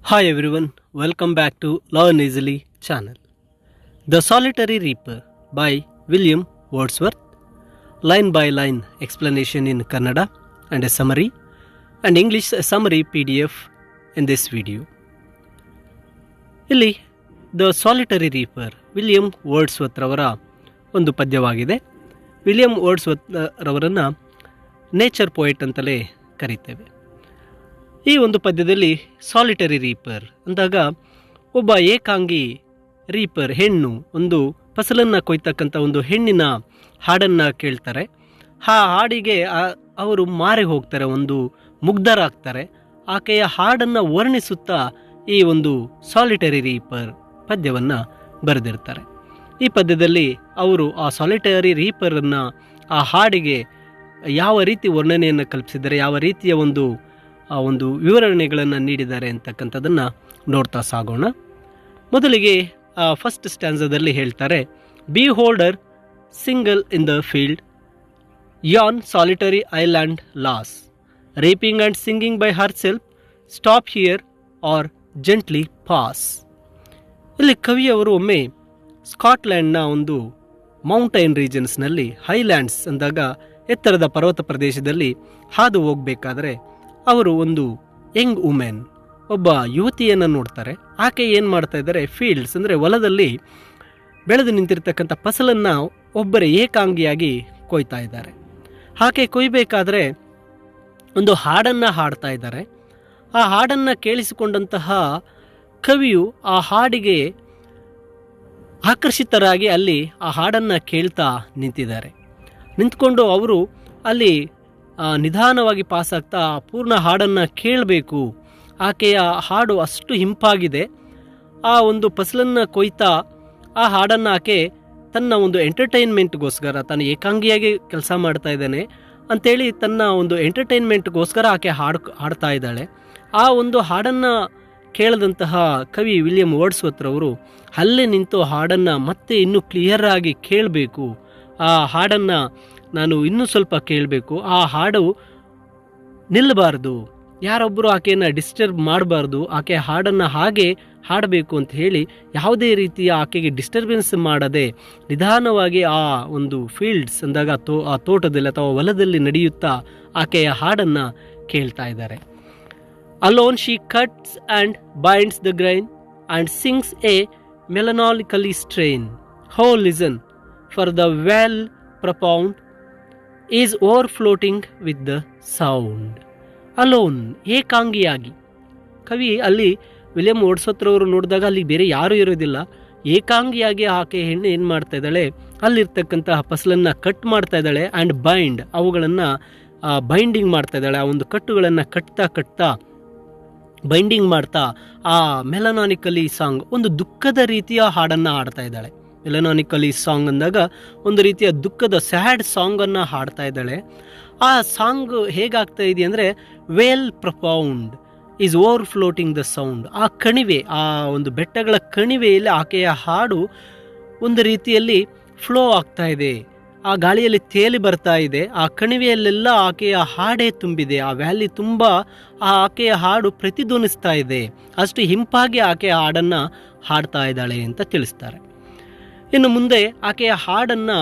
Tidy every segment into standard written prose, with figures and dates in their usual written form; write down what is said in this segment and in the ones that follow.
Hi everyone, welcome back to Learn Easily channel. The Solitary Reaper by William Wordsworth. Line by line explanation in Kannada and a summary and English summary PDF in this video. ಇಲ್ಲಿ the solitary reaper William Wordsworth ರವರ ಒಂದು ಪದ್ಯವಾಗಿದೆ. William Wordsworth ರವರನ್ನು nature poet ಅಂತಲೇ ಕರೀತೇವೆ. ಈ ಒಂದು ಪದ್ಯದಲ್ಲಿ solitary reaper ಅಂದಾಗ ಒಬ್ಬ ಏಕಾಂಗಿ ರೀಪರ್ ಹೆಣ್ಣು ಒಂದು ಫಸಲನ್ನು ಕೊಯ್ತಕ್ಕಂಥ ಒಂದು ಹೆಣ್ಣಿನ ಹಾಡನ್ನು ಕೇಳ್ತಾರೆ. ಆ ಹಾಡಿಗೆ ಅವರು ಮಾರಿ ಹೋಗ್ತಾರೆ, ಒಂದು ಮುಗ್ಧರಾಗ್ತಾರೆ. ಆಕೆಯ ಹಾಡನ್ನು ವರ್ಣಿಸುತ್ತಾ ಈ ಒಂದು ಸಾಲಿಟರಿ ರೀಪರ್ ಪದ್ಯವನ್ನು ಬರೆದಿರ್ತಾರೆ. ಈ ಪದ್ಯದಲ್ಲಿ ಅವರು ಆ ಸಾಲಿಟರಿ ರೀಪರನ್ನು ಆ ಹಾಡಿಗೆ ಯಾವ ರೀತಿ ವರ್ಣನೆಯನ್ನು ಕಲ್ಪಿಸಿದ್ದಾರೆ, ಯಾವ ರೀತಿಯ ಒಂದು ವಿವರಣೆಗಳನ್ನು ನೀಡಿದ್ದಾರೆ ಅಂತಕ್ಕಂಥದ್ದನ್ನು ನೋಡ್ತಾ ಸಾಗೋಣ. ಮೊದಲಿಗೆ ಫಸ್ಟ್ ಸ್ಟ್ಯಾನ್ಸದಲ್ಲಿ ಹೇಳ್ತಾರೆ, be hold her single in the field yon solitary island lass reaping and singing by herself stop here or gently pass. ಇಲ್ಲಿ ಕವಿಯವರು ಒಮ್ಮೆ ಸ್ಕಾಟ್ಲ್ಯಾಂಡ್ನ ಒಂದು ಮೌಂಟೈನ್ ರೀಜನ್ಸ್ನಲ್ಲಿ ಹೈಲ್ಯಾಂಡ್ಸ್ ಅಂದಾಗ ಎತ್ತರದ ಪರ್ವತ ಪ್ರದೇಶದಲ್ಲಿ ಹಾದು ಹೋಗಬೇಕಾದ್ರೆ ಅವರು ಒಂದು ಯಂಗ್ ವುಮೆನ್ ಒಬ್ಬ ಯುವತಿಯನ್ನು ನೋಡ್ತಾರೆ. ಆಕೆ ಏನು ಮಾಡ್ತಾ ಇದ್ದಾರೆ, ಫೀಲ್ಡ್ಸ್ ಅಂದರೆ ಹೊಲದಲ್ಲಿ ಬೆಳೆದು ನಿಂತಿರ್ತಕ್ಕಂಥ ಫಸಲನ್ನು ಒಬ್ಬರೇ ಏಕಾಂಗಿಯಾಗಿ ಕೊಯ್ತಾ ಇದ್ದಾರೆ. ಆಕೆ ಕೊಯ್ಬೇಕಾದ್ರೆ ಒಂದು ಹಾಡನ್ನು ಹಾಡ್ತಾ ಇದ್ದಾರೆ. ಆ ಹಾಡನ್ನು ಕೇಳಿಸಿಕೊಂಡಂತಹ ಕವಿಯು ಆ ಹಾಡಿಗೆ ಆಕರ್ಷಿತರಾಗಿ ಅಲ್ಲಿ ಆ ಹಾಡನ್ನು ಕೇಳ್ತಾ ನಿಂತಿದ್ದಾರೆ. ನಿಂತ್ಕೊಂಡು ಅವರು ಅಲ್ಲಿ ನಿಧಾನವಾಗಿ ಪಾಸಾಗ್ತಾ ಪೂರ್ಣ ಹಾಡನ್ನು ಕೇಳಬೇಕು. ಆಕೆಯ ಹಾಡು ಅಷ್ಟು ಹಿಂಪಾಗಿದೆ. ಆ ಒಂದು ಫಸಲನ್ನು ಕೊಯ್ತಾ ಆ ಹಾಡನ್ನು ಆಕೆ ತನ್ನ ಒಂದು ಎಂಟರ್ಟೈನ್ಮೆಂಟ್ಗೋಸ್ಕರ, ತಾನು ಏಕಾಂಗಿಯಾಗಿ ಕೆಲಸ ಮಾಡ್ತಾ ಇದ್ದಾನೆ ಅಂಥೇಳಿ ತನ್ನ ಒಂದು ಎಂಟರ್ಟೈನ್ಮೆಂಟ್ಗೋಸ್ಕರ ಆಕೆ ಹಾಡ್ತಾ ಇದ್ದಾಳೆ. ಆ ಒಂದು ಹಾಡನ್ನು ಕೇಳಿದಂತಹ ಕವಿ ವಿಲಿಯಂ ವರ್ಡ್ಸ್ವರ್ತ್ ರವರು ಅಲ್ಲೇ ನಿಂತು ಹಾಡನ್ನು ಮತ್ತೆ ಇನ್ನೂ ಕ್ಲಿಯರ್ ಆಗಿ ಕೇಳಬೇಕು, ಆ ಹಾಡನ್ನು ನಾನು ಇನ್ನೂ ಸ್ವಲ್ಪ ಕೇಳಬೇಕು, ಆ ಹಾಡು ನಿಲ್ಲಬಾರ್ದು, ಯಾರೊಬ್ಬರು ಆಕೆಯನ್ನು ಡಿಸ್ಟರ್ಬ್ ಮಾಡಬಾರ್ದು, ಆಕೆ ಹಾಡನ್ನು ಹಾಗೆ ಹಾಡಬೇಕು ಅಂತ ಹೇಳಿ ಯಾವುದೇ ರೀತಿಯ ಆಕೆಗೆ ಡಿಸ್ಟರ್ಬೆನ್ಸ್ ಮಾಡದೆ ನಿಧಾನವಾಗಿ ಆ ಒಂದು ಫೀಲ್ಡ್ಸ್ ಅಂದಾಗ ಆ ತೋಟದಲ್ಲಿ ಅಥವಾ ಹೊಲದಲ್ಲಿ ನಡೆಯುತ್ತಾ ಆಕೆಯ ಹಾಡನ್ನು ಕೇಳ್ತಾ ಇದ್ದಾರೆ. Alone she cuts and binds the grain and sings a melancholy strain o listen for the vale profound is overflowing with the sound. Alone, ಏಕಾಂಗಿಯಾಗಿ. ಕವಿ ಅಲ್ಲಿ ವಿಲಿಯಂ ವರ್ಡ್ಸ್ವರ್ತ್ ರವರು ನೋಡಿದಾಗ ಅಲ್ಲಿ ಬೇರೆ ಯಾರೂ ಇರೋದಿಲ್ಲ, ಏಕಾಂಗಿಯಾಗಿ ಆಕೆ ಹೆಣ್ಣು ಏನು ಮಾಡ್ತಾ ಇದ್ದಾಳೆ, ಅಲ್ಲಿರ್ತಕ್ಕಂತಹ ಫಸಲನ್ನು ಕಟ್ ಮಾಡ್ತಾ ಇದ್ದಾಳೆ. ಆ್ಯಂಡ್ ಬೈಂಡ್, ಅವುಗಳನ್ನು ಬೈಂಡಿಂಗ್ ಮಾಡ್ತಾ ಇದ್ದಾಳೆ. ಆ ಒಂದು ಕಟ್ಟುಗಳನ್ನು ಕಟ್ತಾ ಬೈಂಡಿಂಗ್ ಮಾಡ್ತಾ ಆ ಮೆಲನಾನಿಕಲಿ ಸಾಂಗ್, ಒಂದು ದುಃಖದ ರೀತಿಯ ಹಾಡನ್ನು ಹಾಡ್ತಾ ಇದ್ದಾಳೆ. ಮೆಲನಾನಿಕಲಿ ಸಾಂಗ್ ಅಂದಾಗ ಒಂದು ರೀತಿಯ ದುಃಖದ ಸ್ಯಾಡ್ ಸಾಂಗನ್ನು ಹಾಡ್ತಾ ಇದ್ದಾಳೆ. ಆ ಸಾಂಗ್ ಹೇಗಾಗ್ತಾ ಇದೆ ಅಂದರೆ vale profound is overflowing the sound. ಆ ಕಣಿವೆ, ಆ ಒಂದು ಬೆಟ್ಟಗಳ ಕಣಿವೆಯಲ್ಲಿ ಆಕೆಯ ಹಾಡು ಒಂದು ರೀತಿಯಲ್ಲಿ ಫ್ಲೋ ಆಗ್ತಾ ಇದೆ, ಆ ಗಾಳಿಯಲ್ಲಿ ತೇಲಿ ಬರ್ತಾ ಇದೆ. ಆ ಕಣಿವೆಯಲ್ಲೆಲ್ಲ ಆಕೆಯ ಹಾಡೇ ತುಂಬಿದೆ, ಆ ವ್ಯಾಲಿ ತುಂಬ ಆ ಆಕೆಯ ಹಾಡು ಪ್ರತಿಧ್ವನಿಸ್ತಾ ಇದೆ. ಅಷ್ಟು ಹಿಂಪಾಗಿ ಆಕೆಯ ಹಾಡನ್ನು ಹಾಡ್ತಾ ಇದ್ದಾಳೆ ಅಂತ ತಿಳಿಸ್ತಾರೆ. ಇನ್ನು ಮುಂದೆ ಆಕೆಯ ಹಾಡನ್ನು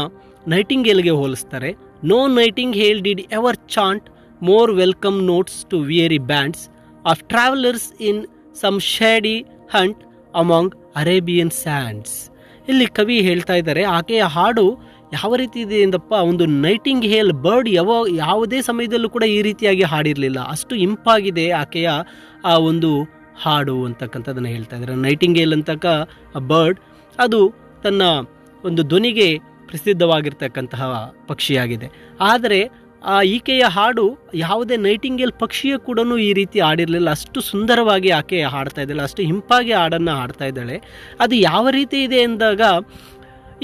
ನೈಟಿಂಗೇಲ್ಗೆ ಹೋಲಿಸ್ತಾರೆ. No nightingale did ever chant more welcome notes to weary bands of travellers in some shady haunt among Arabian sands. ಇಲ್ಲಿ ಕವಿ ಹೇಳ್ತಾ ಇದ್ದಾರೆ, ಆಕೆಯ ಹಾಡು ಯಾವ ರೀತಿ ಇದೆ ಎಂದಪ್ಪ, ಒಂದು ನೈಟಿಂಗೇಲ್ ಬರ್ಡ್ ಯಾವುದೇ ಸಮಯದಲ್ಲೂ ಕೂಡ ಈ ರೀತಿಯಾಗಿ ಹಾಡಿರಲಿಲ್ಲ, ಅಷ್ಟು ಇಂಪಾಗಿದೆ ಆಕೆಯ ಆ ಒಂದು ಹಾಡು ಅಂತಕ್ಕಂಥದ್ದನ್ನು ಹೇಳ್ತಾ ಇದ್ದಾರೆ. ನೈಟಿಂಗೇಲ್ ಅಂತಕ್ಕ ಬರ್ಡ್ ಅದು ತನ್ನ ಒಂದು ಧ್ವನಿಗೆ ಪ್ರಸಿದ್ಧವಾಗಿರ್ತಕ್ಕಂತಹ ಪಕ್ಷಿಯಾಗಿದೆ. ಆದರೆ ಈಕೆಯ ಹಾಡು ಯಾವುದೇ ನೈಟಿಂಗೇಲ್ ಪಕ್ಷಿಯ ಕೂಡ ಈ ರೀತಿ ಹಾಡಿರಲಿಲ್ಲ, ಅಷ್ಟು ಸುಂದರವಾಗಿ ಆಕೆ ಹಾಡ್ತಾ ಇದ್ದಾಳೆ, ಅಷ್ಟು ಹಿಂಪಾಗಿ ಹಾಡನ್ನು ಹಾಡ್ತಾ ಇದ್ದಾಳೆ. ಅದು ಯಾವ ರೀತಿ ಇದೆ ಎಂದಾಗ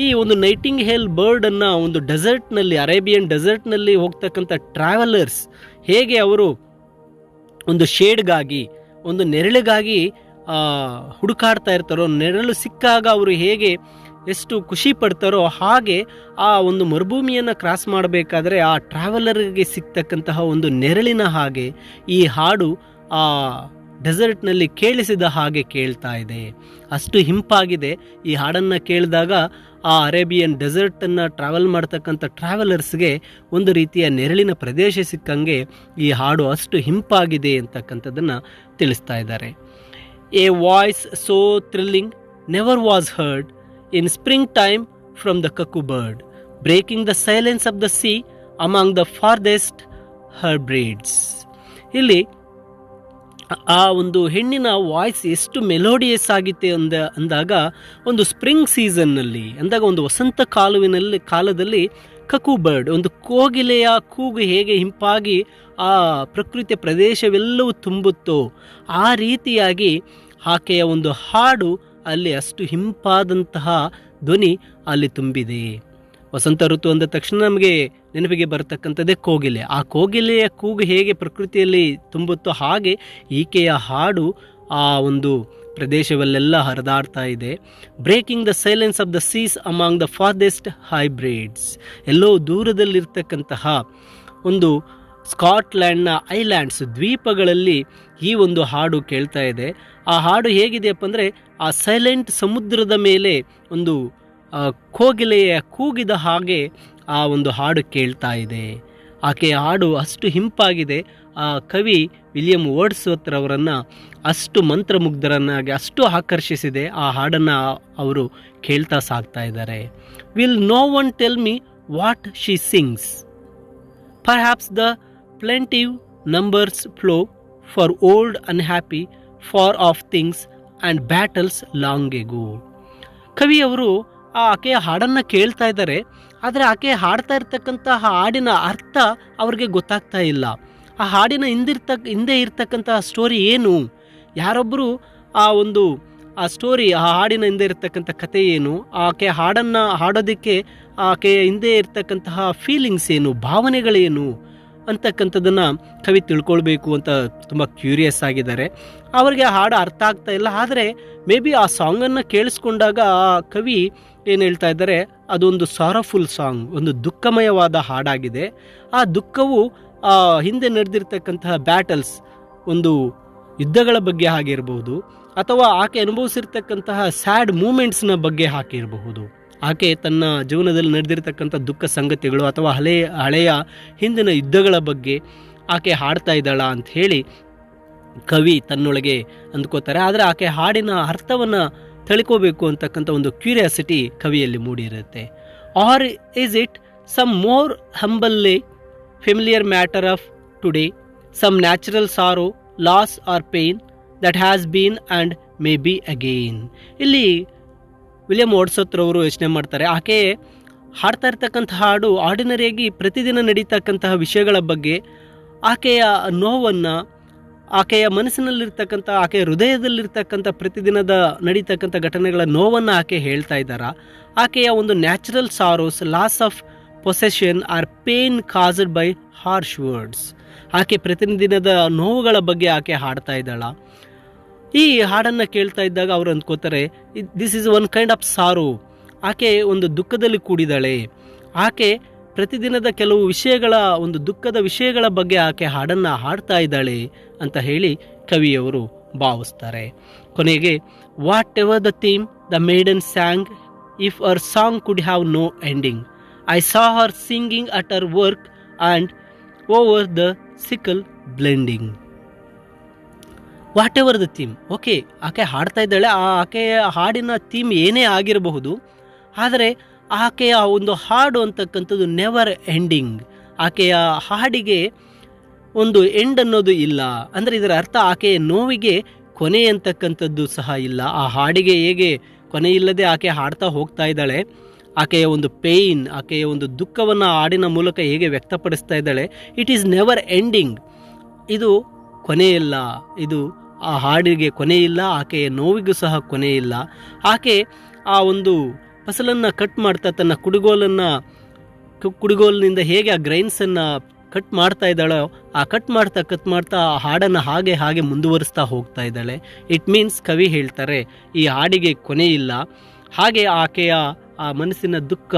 ಈ ಒಂದು ನೈಟಿಂಗೇಲ್ ಬರ್ಡನ್ನು ಒಂದು ಡೆಸರ್ಟ್ನಲ್ಲಿ, ಅರೇಬಿಯನ್ ಡೆಸರ್ಟ್ನಲ್ಲಿ ಹೋಗ್ತಕ್ಕಂಥ ಟ್ರಾವೆಲರ್ಸ್ ಹೇಗೆ ಅವರು ಒಂದು ಶೇಡ್ಗಾಗಿ, ಒಂದು ನೆರಳಿಗಾಗಿ ಹುಡುಕಾಡ್ತಾ ಇರ್ತಾರೋ, ನೆರಳು ಸಿಕ್ಕಾಗ ಅವರು ಹೇಗೆ ಎಷ್ಟು ಖುಷಿ ಪಡ್ತಾರೋ ಹಾಗೆ ಆ ಒಂದು ಮರುಭೂಮಿಯನ್ನು ಕ್ರಾಸ್ ಮಾಡಬೇಕಾದ್ರೆ ಆ ಟ್ರಾವೆಲರ್ಗೆ ಸಿಗ್ತಕ್ಕಂತಹ ಒಂದು ನೆರಳಿನ ಹಾಗೆ ಈ ಹಾಡು ಆ ಡೆಸರ್ಟ್ನಲ್ಲಿ ಕೇಳಿಸಿದ ಹಾಗೆ ಕೇಳ್ತಾ ಇದೆ. ಅಷ್ಟು ಹಿಂಪಾಗಿದೆ. ಈ ಹಾಡನ್ನು ಕೇಳಿದಾಗ ಆ ಅರೇಬಿಯನ್ ಡೆಸರ್ಟನ್ನು ಟ್ರಾವೆಲ್ ಮಾಡ್ತಕ್ಕಂಥ ಟ್ರಾವೆಲರ್ಸ್ಗೆ ಒಂದು ರೀತಿಯ ನೆರಳಿನ ಪ್ರದೇಶ ಸಿಕ್ಕಂಗೆ ಈ ಹಾಡು ಅಷ್ಟು ಹಿಂಪಾಗಿದೆ ಅಂತಕ್ಕಂಥದ್ದನ್ನು ತಿಳಿಸ್ತಾ ಇದ್ದಾರೆ. A voice so thrilling never was heard in springtime from the cuckoo bird, breaking the silence of the sea among the farthest Hebrides. ಇಲ್ಲಿ ಆ ಒಂದು ಹೆಣ್ಣಿನ ವಾಯ್ಸ್ ಎಷ್ಟು ಮೆಲೋಡಿಯಸ್ ಆಗಿದೆ ಅಂದಾಗ ಒಂದು ಸ್ಪ್ರಿಂಗ್ ಸೀಸನ್ನಲ್ಲಿ ಅಂದಾಗ ಒಂದು ವಸಂತ ಕಾಲದಲ್ಲಿ ಕಕು ಬರ್ಡ್ ಒಂದು ಕೋಗಿಲೆಯ ಕೂಗು ಹೇಗೆ ಹಿಂಪಾಗಿ ಆ ಪ್ರಕೃತಿಯ ಪ್ರದೇಶವೆಲ್ಲವೂ ತುಂಬುತ್ತೋ ಆ ರೀತಿಯಾಗಿ ಆಕೆಯ ಒಂದು ಹಾಡು ಅಲ್ಲಿ ಅಷ್ಟು ಹಿಂಪಾದಂತಹ ಧ್ವನಿ ಅಲ್ಲಿ ತುಂಬಿದೆ. ವಸಂತ ಋತು ಅಂದ ತಕ್ಷಣ ನಮಗೆ ನೆನಪಿಗೆ ಬರತಕ್ಕಂಥದ್ದೇ ಕೋಗಿಲೆ. ಆ ಕೋಗಿಲೆಯ ಕೂಗು ಹೇಗೆ ಪ್ರಕೃತಿಯಲ್ಲಿ ತುಂಬುತ್ತೋ ಹಾಗೆ ಈಕೆಯ ಹಾಡು ಆ ಒಂದು ಪ್ರದೇಶವಲ್ಲೆಲ್ಲ ಹರಿದಾಡ್ತಾ ಇದೆ. Breaking the silence of the seas among the farthest Hebrides, ಎಲ್ಲೋ ದೂರದಲ್ಲಿರ್ತಕ್ಕಂತಹ ಒಂದು ಸ್ಕಾಟ್ಲ್ಯಾಂಡ್ನ ಐಲ್ಯಾಂಡ್ಸ್ ದ್ವೀಪಗಳಲ್ಲಿ ಈ ಒಂದು ಹಾಡು ಕೇಳ್ತಾ ಇದೆ. ಆ ಹಾಡು ಹೇಗಿದೆಯಪ್ಪ ಅಂದರೆ ಆ ಸೈಲೆಂಟ್ ಸಮುದ್ರದ ಮೇಲೆ ಒಂದು ಕೋಗಿಲೆಯ ಕೂಗಿದ ಹಾಗೆ ಆ ಒಂದು ಹಾಡು ಕೇಳ್ತಾ ಇದೆ. ಆಕೆಯ ಹಾಡು ಅಷ್ಟು ಹಿಂಪಾಗಿದೆ. ಆ ಕವಿ ವಿಲಿಯಂ ವರ್ಡ್ಸ್ವರ್ತ್ ಅವರನ್ನು ಅಷ್ಟು ಮಂತ್ರಮುಗ್ಧರನ್ನಾಗಿ ಅಷ್ಟು ಆಕರ್ಷಿಸಿದೆ. ಆ ಹಾಡನ್ನು ಅವರು ಕೇಳ್ತಾ ಸಾಗ್ತಾ ಇದ್ದಾರೆ. Will no one tell me what she sings, perhaps the plaintive numbers flow for old unhappy far off things and battles long ago. ಕವಿಯವರು ಆಕೆಯ ಹಾಡನ್ನು ಕೇಳ್ತಾ ಇದ್ದಾರೆ, ಆದರೆ ಆಕೆ ಹಾಡ್ತಾ ಇರ್ತಕ್ಕಂತಹ ಹಾಡಿನ ಅರ್ಥ ಅವ್ರಿಗೆ ಗೊತ್ತಾಗ್ತಾ ಇಲ್ಲ. ಆ ಹಾಡಿನ ಹಿಂದೆ ಇರ್ತಕ್ಕಂತಹ ಸ್ಟೋರಿ ಏನು, ಯಾರೊಬ್ಬರು ಆ ಸ್ಟೋರಿ ಆ ಹಾಡಿನ ಹಿಂದೆ ಇರ್ತಕ್ಕಂಥ ಕಥೆ ಏನು, ಆಕೆ ಹಾಡನ್ನು ಹಾಡೋದಕ್ಕೆ ಆಕೆಯ ಹಿಂದೆ ಇರ್ತಕ್ಕಂತಹ ಫೀಲಿಂಗ್ಸ್ ಏನು, ಭಾವನೆಗಳೇನು ಅಂತಕ್ಕಂಥದ್ದನ್ನು ಕವಿ ತಿಳ್ಕೊಳ್ಬೇಕು ಅಂತ ತುಂಬ ಕ್ಯೂರಿಯಸ್ ಆಗಿದ್ದಾರೆ. ಅವರಿಗೆ ಆ ಹಾಡು ಅರ್ಥ ಆಗ್ತಾ ಇಲ್ಲ. ಆದರೆ ಮೇ ಬಿ ಆ ಸಾಂಗನ್ನು ಕೇಳಿಸ್ಕೊಂಡಾಗ ಆ ಕವಿ ಏನು ಹೇಳ್ತಾ ಇದ್ದಾರೆ, ಅದೊಂದು ಸಾರಫುಲ್ ಸಾಂಗ್, ಒಂದು ದುಃಖಮಯವಾದ ಹಾಡಾಗಿದೆ. ಆ ದುಃಖವು ಹಿಂದೆ ನಡೆದಿರ್ತಕ್ಕಂತಹ ಬ್ಯಾಟಲ್ಸ್, ಒಂದು ಯುದ್ಧಗಳ ಬಗ್ಗೆ ಆಗಿರಬಹುದು, ಅಥವಾ ಆಕೆ ಅನುಭವಿಸಿರ್ತಕ್ಕಂತಹ ಸ್ಯಾಡ್ ಮೂಮೆಂಟ್ಸ್ನ ಬಗ್ಗೆ ಹಾಕಿರಬಹುದು. ಆಕೆ ತನ್ನ ಜೀವನದಲ್ಲಿ ನಡೆದಿರ್ತಕ್ಕಂಥ ದುಃಖ ಸಂಗತಿಗಳು ಅಥವಾ ಹಳೆಯ ಹಿಂದಿನ ಯುದ್ಧಗಳ ಬಗ್ಗೆ ಆಕೆ ಹಾಡ್ತಾ ಇದ್ದಾಳ ಅಂತ ಹೇಳಿ ಕವಿ ತನ್ನೊಳಗೆ ಅಂದ್ಕೋತಾರೆ. ಆದರೆ ಆಕೆ ಹಾಡಿನ ಅರ್ಥವನ್ನು ತಿಳ್ಕೋಬೇಕು ಅಂತಕ್ಕಂಥ ಒಂದು ಕ್ಯೂರಿಯಾಸಿಟಿ ಕವಿಯಲ್ಲಿ ಮೂಡಿರುತ್ತೆ. Or is it some more humble lay familiar matter of today, some natural sorrow, loss or pain that has been and may be again. ಇಲ್ಲಿ ವಿಲಿಯಂ ವರ್ಡ್ಸ್ವರ್ತ್ ಅವರು ಯೋಚನೆ ಮಾಡ್ತಾರೆ, ಆಕೆ ಹಾಡ್ತಾ ಇರ್ತಕ್ಕಂಥ ಹಾಡು ಆರ್ಡಿನರಿಯಾಗಿ ಪ್ರತಿದಿನ ನಡೀತಕ್ಕಂತಹ ವಿಷಯಗಳ ಬಗ್ಗೆ, ಆಕೆಯ ನೋವನ್ನು, ಆಕೆಯ ಮನಸ್ಸಿನಲ್ಲಿರ್ತಕ್ಕಂಥ, ಆಕೆಯ ಹೃದಯದಲ್ಲಿರ್ತಕ್ಕಂಥ ಪ್ರತಿದಿನದ ನಡೀತಕ್ಕಂಥ ಘಟನೆಗಳ ನೋವನ್ನು ಆಕೆ ಹೇಳ್ತಾ ಇದ್ದಾರಾ, ಆಕೆಯ ಒಂದು natural sorrows, loss of possession or pain caused by harsh words, ಆಕೆ ಪ್ರತಿದಿನದ ನೋವುಗಳ ಬಗ್ಗೆ ಆಕೆ ಹಾಡ್ತಾ ಇದ್ದಾಳ. ಈ ಹಾಡನ್ನು ಕೇಳ್ತಾ ಇದ್ದಾಗ ಅವರು ಅಂದ್ಕೋತಾರೆ, this is one kind of sorrow, ಆಕೆ ಒಂದು ದುಃಖದಲ್ಲಿ ಕೂಡಿದಾಳೆ, ಆಕೆ ಪ್ರತಿದಿನದ ಕೆಲವು ವಿಷಯಗಳ, ಒಂದು ದುಃಖದ ವಿಷಯಗಳ ಬಗ್ಗೆ ಆಕೆ ಹಾಡನ್ನು ಹಾಡ್ತಾ ಇದ್ದಾಳೆ ಅಂತ ಹೇಳಿ ಕವಿಯವರು ಭಾವಿಸ್ತಾರೆ. ಕೊನೆಗೆ, whatever the theme the maiden sang, if our song could have no ending, I saw her singing at our work and over the sickle bending. Whatever the theme, okay, ಆಕೆ ಹಾಡ್ತಾ ಇದ್ದಾಳೆ, ಆಕೆಯ ಹಾಡಿನ theme ಏನೇ ಆಗಿರಬಹುದು, ಆದರೆ ಆಕೆಯ ಒಂದು ಹಾಡು ಅಂತಕ್ಕಂಥದ್ದು ನೆವರ್ ಎಂಡಿಂಗ್. ಆಕೆಯ ಹಾಡಿಗೆ ಒಂದು ಎಂಡ್ ಅನ್ನೋದು ಇಲ್ಲ. ಅಂದರೆ ಇದರ ಅರ್ಥ ಆಕೆಯ ನೋವಿಗೆ ಕೊನೆ ಅಂತಕ್ಕಂಥದ್ದು ಸಹ ಇಲ್ಲ. ಆ ಹಾಡಿಗೆ ಹೇಗೆ ಕೊನೆ ಇಲ್ಲದೆ ಆಕೆ ಹಾಡ್ತಾ ಹೋಗ್ತಾ ಇದ್ದಾಳೆ, ಆಕೆಯ ಒಂದು ಪೇಯ್ನ್, ಆಕೆಯ ಒಂದು ದುಃಖವನ್ನು ಹಾಡಿನ ಮೂಲಕ ಹೇಗೆ ವ್ಯಕ್ತಪಡಿಸ್ತಾ ಇದ್ದಾಳೆ, ಇಟ್ ಈಸ್ ನೆವರ್ ಎಂಡಿಂಗ್. ಇದು ಕೊನೆಯಿಲ್ಲ, ಇದು ಆ ಹಾಡಿಗೆ ಕೊನೆಯಿಲ್ಲ, ಆಕೆಯ ನೋವಿಗೂ ಸಹ ಕೊನೆಯಿಲ್ಲ. ಆಕೆ ಆ ಒಂದು ಫಸಲನ್ನು ಕಟ್ ಮಾಡ್ತಾ ತನ್ನ ಕುಡಿಗೋಲಿನಿಂದ ಹೇಗೆ ಆ ಗ್ರೈನ್ಸನ್ನು ಕಟ್ ಮಾಡ್ತಾ ಇದ್ದಾಳೋ, ಆ ಕಟ್ ಮಾಡ್ತಾ ಆ ಹಾಡನ್ನು ಹಾಗೆ ಮುಂದುವರಿಸ್ತಾ ಹೋಗ್ತಾ ಇದ್ದಾಳೆ. ಇಟ್ ಮೀನ್ಸ್ ಕವಿ ಹೇಳ್ತಾರೆ, ಈ ಹಾಡಿಗೆ ಕೊನೆಯಿಲ್ಲ, ಹಾಗೆ ಆಕೆಯ ಆ ಮನಸ್ಸಿನ ದುಃಖ,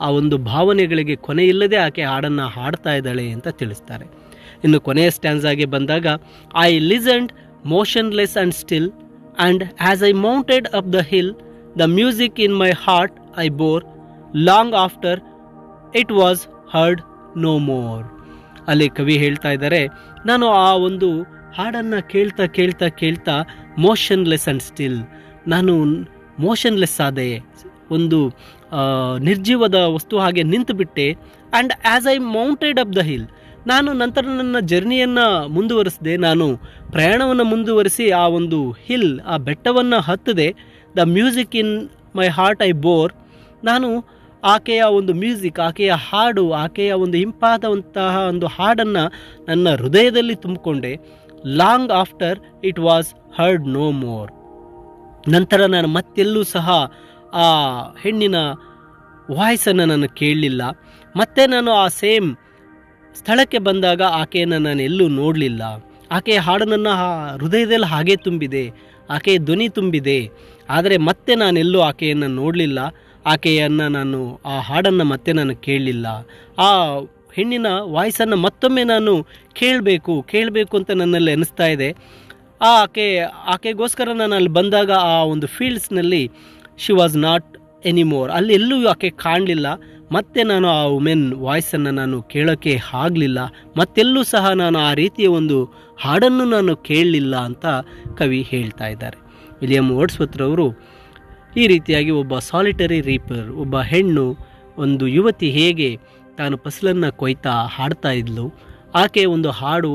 ಆ ಒಂದು ಭಾವನೆಗಳಿಗೆ ಕೊನೆ ಇಲ್ಲದೆ ಆಕೆ ಹಾಡನ್ನು ಹಾಡ್ತಾ ಇದ್ದಾಳೆ ಅಂತ ತಿಳಿಸ್ತಾರೆ. ಇನ್ನು ಕೊನೆಯ ಸ್ಟ್ಯಾನ್ಸಾಗೆ ಬಂದಾಗ, I listened motionless and still, and as I mounted up the hill, the music in my heart I bore, long after it was heard no more. ಅಲ್ಲಿ ಕವಿ ಹೇಳ್ತಾ ಇದ್ದಾರೆ, ನಾನು ಆ ಒಂದು ಹಾಡನ್ನು ಕೇಳ್ತಾ ಕೇಳ್ತಾ ಕೇಳ್ತಾ ಮೋಷನ್ಲೆಸ್ ಆ್ಯಂಡ್ ಸ್ಟಿಲ್, ನಾನು ಮೋಷನ್ಲೆಸ್ ಆದೆ, ಒಂದು ನಿರ್ಜೀವದ ವಸ್ತು ಹಾಗೆ ನಿಂತುಬಿಟ್ಟೆ. And as I mounted up the hill, ನಾನು ನಂತರ ನನ್ನ ಜರ್ನಿಯನ್ನು ಮುಂದುವರಿಸಿದೆ, ನಾನು ಪ್ರಯಾಣವನ್ನು ಮುಂದುವರಿಸಿ ಆ ಒಂದು ಹಿಲ್, ಆ ಬೆಟ್ಟವನ್ನು ಹತ್ತದೆ. The music in my heart I bore, ನಾನು ಆಕೆಯ ಒಂದು ಮ್ಯೂಸಿಕ್, ಆಕೆಯ ಹಾಡು, ಆಕೆಯ ಒಂದು ಇಂಪಾದಂತಹ ಒಂದು ಹಾಡನ್ನು ನನ್ನ ಹೃದಯದಲ್ಲಿ ತುಂಬಿಕೊಂಡೆ. Long after it was heard no more, ನಂತರ ನಾನು ಮತ್ತೆಲ್ಲೂ ಸಹ ಆ ಹೆಣ್ಣಿನ ವಾಯ್ಸನ್ನು ನಾನು ಕೇಳಲಿಲ್ಲ. ಮತ್ತೆ ನಾನು ಆ ಸೇಮ್ ಸ್ಥಳಕ್ಕೆ ಬಂದಾಗ ಆಕೆಯನ್ನು ನಾನು ಎಲ್ಲೂ ನೋಡಲಿಲ್ಲ. ಆಕೆಯ ಹಾಡು ನನ್ನ ಹೃದಯದಲ್ಲಿ ಹಾಗೆ ತುಂಬಿದೆ, ಆಕೆಯ ಧ್ವನಿ ತುಂಬಿದೆ, ಆದರೆ ಮತ್ತೆ ನಾನೆಲ್ಲೂ ಆಕೆಯನ್ನು ನೋಡಲಿಲ್ಲ. ಆಕೆಯನ್ನು ನಾನು ಆ ಹಾಡನ್ನು ಮತ್ತೆ ನಾನು ಕೇಳಲಿಲ್ಲ. ಆ ಹೆಣ್ಣಿನ ವಾಯ್ಸನ್ನು ಮತ್ತೊಮ್ಮೆ ನಾನು ಕೇಳಬೇಕು ಅಂತ ನನ್ನಲ್ಲಿ ಅನಿಸ್ತಾ ಇದೆ. ಆಕೆಗೋಸ್ಕರ ನಾನು ಅಲ್ಲಿ ಬಂದಾಗ ಆ ಒಂದು ಫೀಲ್ಡ್ಸ್ನಲ್ಲಿ ಶಿ ವಾಸ್ ನಾಟ್ ಎನಿಮೋರ್, ಅಲ್ಲಿ ಎಲ್ಲೂ ಆಕೆ ಕಾಣಲಿಲ್ಲ. ಮತ್ತೆ ನಾನು ಆ ವುಮೆನ್ ವಾಯ್ಸನ್ನು ನಾನು ಕೇಳೋಕ್ಕೆ ಆಗಲಿಲ್ಲ, ಮತ್ತೆಲ್ಲೂ ಸಹ ನಾನು ಆ ರೀತಿಯ ಒಂದು ಹಾಡನ್ನು ನಾನು ಕೇಳಲಿಲ್ಲ ಅಂತ ಕವಿ ಹೇಳ್ತಾ ಇದ್ದಾರೆ. ವಿಲಿಯಂ ವರ್ಡ್ಸ್ವರ್ತ್ ಈ ರೀತಿಯಾಗಿ ಒಬ್ಬ ಸಾಲಿಟರಿ ರೀಪರ್, ಒಬ್ಬ ಹೆಣ್ಣು, ಒಂದು ಯುವತಿ ಹೇಗೆ ತಾನು ಫಸಲನ್ನು ಕೊಯ್ತಾ ಹಾಡ್ತಾ ಇದ್ಲು, ಆಕೆ ಒಂದು ಹಾಡು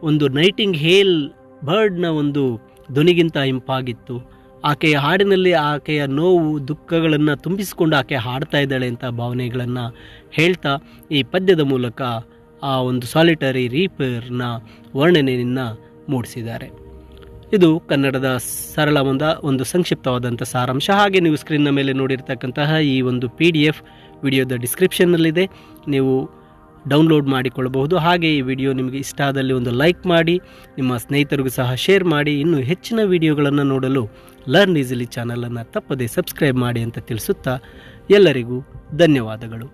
ಒಂದು ನೈಟಿಂಗ್ ಹೇಲ್ ಬರ್ಡ್ನ ಒಂದು ಧ್ವನಿಗಿಂತ ಇಂಪಾಗಿತ್ತು. ಆಕೆಯ ಹಾಡಿನಲ್ಲಿ ಆಕೆಯ ನೋವು ದುಃಖಗಳನ್ನು ತುಂಬಿಸಿಕೊಂಡು ಆಕೆ ಹಾಡ್ತಾ ಇದ್ದಾಳೆ ಅಂತ ಭಾವನೆಗಳನ್ನು ಹೇಳ್ತಾ ಈ ಪದ್ಯದ ಮೂಲಕ ಆ ಒಂದು ಸಾಲಿಟರಿ ರೀಪರ್ನ ವರ್ಣನೆಯನ್ನು ಮೂಡಿಸಿದ್ದಾರೆ. ಇದು ಕನ್ನಡದ ಸರಳವಾದ ಒಂದು ಸಂಕ್ಷಿಪ್ತವಾದಂಥ ಸಾರಾಂಶ. ಹಾಗೆ ನೀವು ಸ್ಕ್ರೀನ್ನ ಮೇಲೆ ನೋಡಿರ್ತಕ್ಕಂತಹ ಈ ಒಂದು PDF ವಿಡಿಯೋದ ಡಿಸ್ಕ್ರಿಪ್ಷನ್ನಲ್ಲಿದೆ, ನೀವು ಡೌನ್ಲೋಡ್ ಮಾಡಿಕೊಳ್ಳಬಹುದು. ಹಾಗೆ ಈ ವಿಡಿಯೋ ನಿಮಗೆ ಇಷ್ಟ ಆದಲ್ಲಿ ಒಂದು ಲೈಕ್ ಮಾಡಿ, ನಿಮ್ಮ ಸ್ನೇಹಿತರಿಗೂ ಸಹ ಶೇರ್ ಮಾಡಿ. ಇನ್ನೂ ಹೆಚ್ಚಿನ ವಿಡಿಯೋಗಳನ್ನು ನೋಡಲು ಲರ್ನ್ ಈಸಿಲಿ ಚಾನಲನ್ನು ತಪ್ಪದೇ ಸಬ್ಸ್ಕ್ರೈಬ್ ಮಾಡಿ ಅಂತ ತಿಳಿಸುತ್ತಾ ಎಲ್ಲರಿಗೂ ಧನ್ಯವಾದಗಳು.